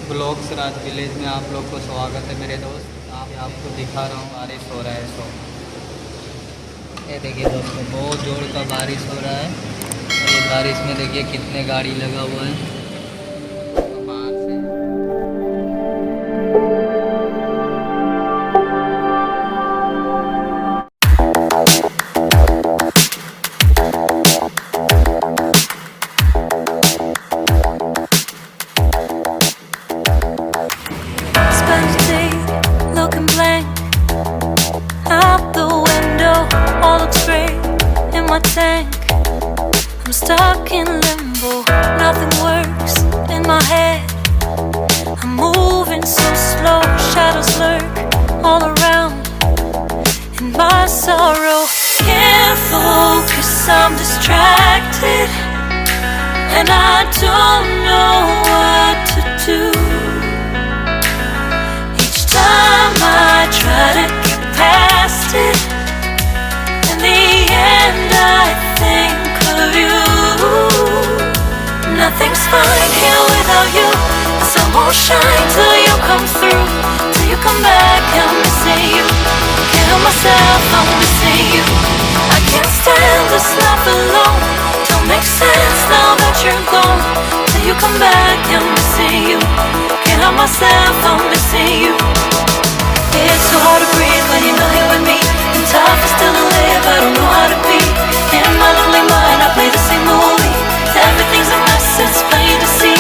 Blogs राज village में आप लोग को स्वागत है मेरे दोस्त। आपको दिखा रहा हूँ बारिश हो रहा है। सो ये देखिए दोस्तों, बहुत जोर का बारिश हो रहा है। और ये बारिश में देखिए कितने गाड़ी लगा हुआ है बाहर से। Looking blank out the window, all looks great in my tank. I'm stuck in limbo, nothing works in my head. I'm moving so slow, shadows lurk all around. In my sorrow, can't focus, I'm distracted, and I don't know what to do. I try to get past it. In the end I think of you. Nothing's fine here without you. The sun won't shine till you come through. Till you come back, I'm missing you. Can't help myself, I'm missing you. I can't stand this life alone. Don't make sense now that you're gone. Till you come back, I'm missing you. Can't help myself, I'm missing you. It's so hard to breathe when you're not here with me. And tough is still to live, I don't know how to be. In my lonely mind, I play the same movie. Everything's a mess, it's plain to see.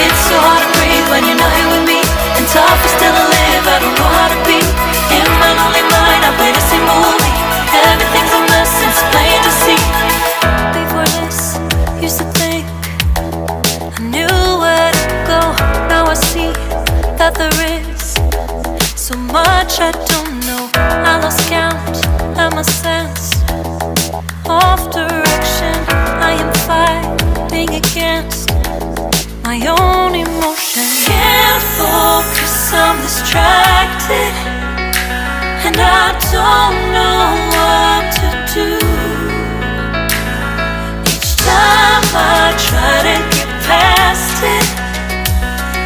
It's so hard to breathe when you're not here with me. And tough is still to live, I don't know how to be. In my lonely mind, I play the same movie. Everything's a mess, it's plain to see. Before this, used to think I knew where to go. Now I see that there is so much I don't know. I lost count and my sense of direction. I am fighting against my own emotion. Can't focus, I'm distracted, and I don't know what to do. Each time I try to get past it,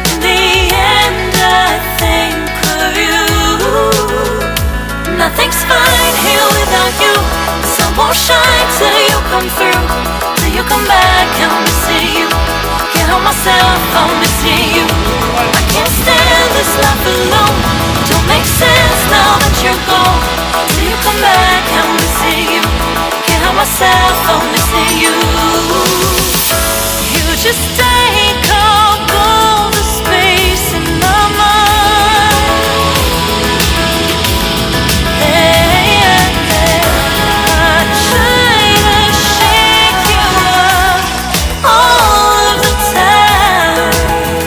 in the end I think you. Nothing's fine here without you. The sun won't shine till you come through. Till you come back, I'm missing you. Can't help myself, I'm missing you. I can't stand this life alone. Don't make sense now that you're gone. Till you come back, I'm missing you. Can't help myself, I'm missing you. You just